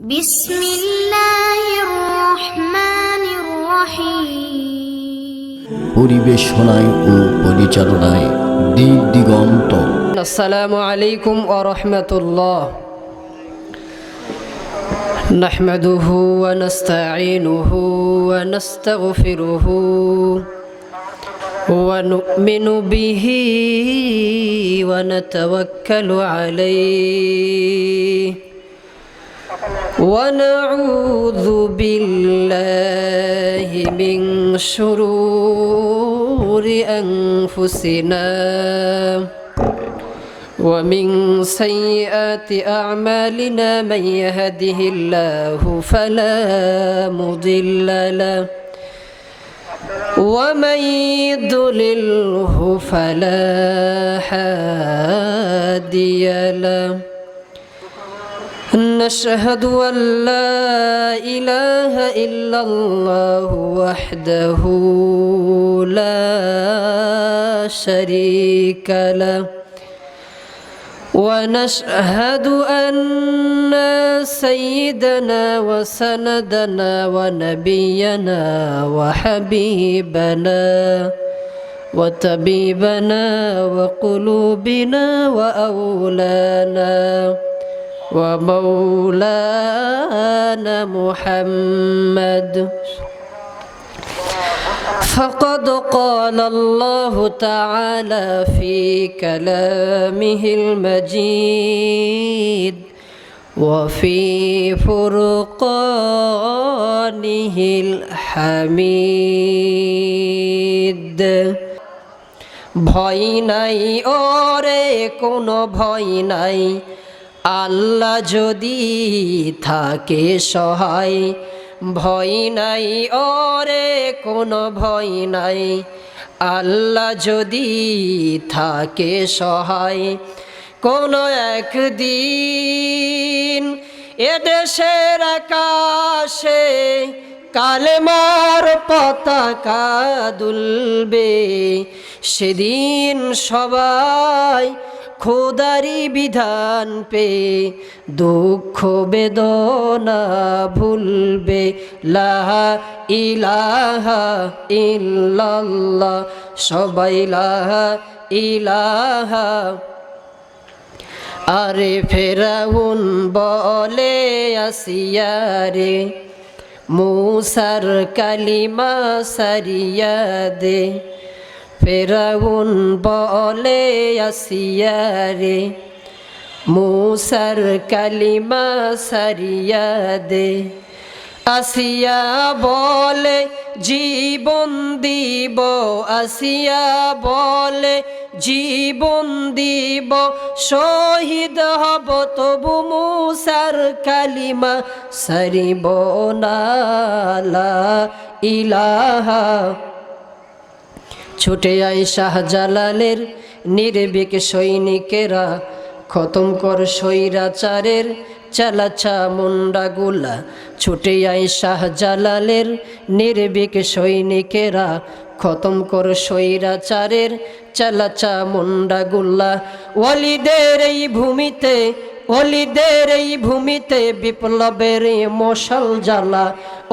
বিসমিল্লাহির রহমানির রহিম। পরিবেশনায় ও পরিচালনায় দিক দিগন্ত। আসসালামু আলাইকুম ওয়া রাহমাতুল্লাহ। নাহমাদুহু ওয়া নাস্তাঈনুহু ওয়া নাস্তাগফিরুহু ওয়া নু'মিনু বিহি ওয়া নাতাওয়াক্কালু আলাইহি ওয়া নাউযু বিল্লাহি মিন শুরুরি আনফুসিনা ومن سيئات أعمالنا من يهده الله فلا مضل له ومن يضلله فلا هادي له نشهد أن لا إله إلا الله وحده لا شريك له ونشهد أن سيدنا وسندنا ونبينا وحبيبنا وطبيبنا وقلوبنا وأولانا ومولانا محمد فقد قال الله تعالى في كلامه المجيد وفي فرقانه الحميد ভয় নাই ওরে কোনো ভয় নাই আল্লাহ যদি থাকে সহায় ভয় নাই ওরে কোনো ভয় নাই আল্লাহ যদি থাকে সহায় কোনো একদিন এদেশের আকাশে কালেমার পতাকা দুলবে সেদিন সবাই খোদারি বিধান পে দুঃখ বেদনা ভুলবে লা ইলাহা ইল্লাল্লাহ সবাই লা ইলাহা। আরে ফেরাউন বলে আসিয়া রে মুসার কালিমা সারিয়া দে ফেরাউন বলে আসিয়া রে মুসার কালিমা সারিয়া দে আসিয়া বলে জীবন দিব আসিয়া বলে জীবন দিব শহীদ হব তবু মুসার কালিমা সারিব না লা ইলাহা। ছুটে আয় শাহজালালের নির্ভীক সৈনিকেরা খতম কর স্বৈরাচারের চালাচা মুন্ডাগুলা ছুটে আয় শাহজালালের নির্ভীক সৈনিকেরা খতম কর স্বৈরাচারের চালাচা মুন্ডাগুলা। ওয়ালিদের এই ভূমিতে বিপ্লবের মশাল জ্বালা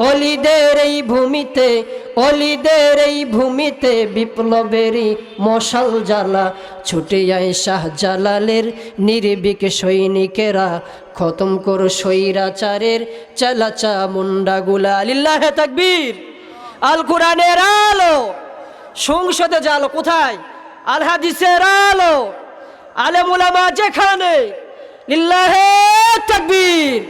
অলিদের এই ভূমিতে বিপ্লবের মশাল জ্বালা ছুটে আয় শাহজালালের নির্ভীক সৈনিকেরা খতম কর স্বৈরাচারের চালাচা মুন্ডাগুলা। লিল্লাহে তাকবীর। আল কোরআনের আলো সংসদে জালো কোথায় আল হাদিসের আলো আলেম উলামা যেখানে লিল্লাহে তাকবীর।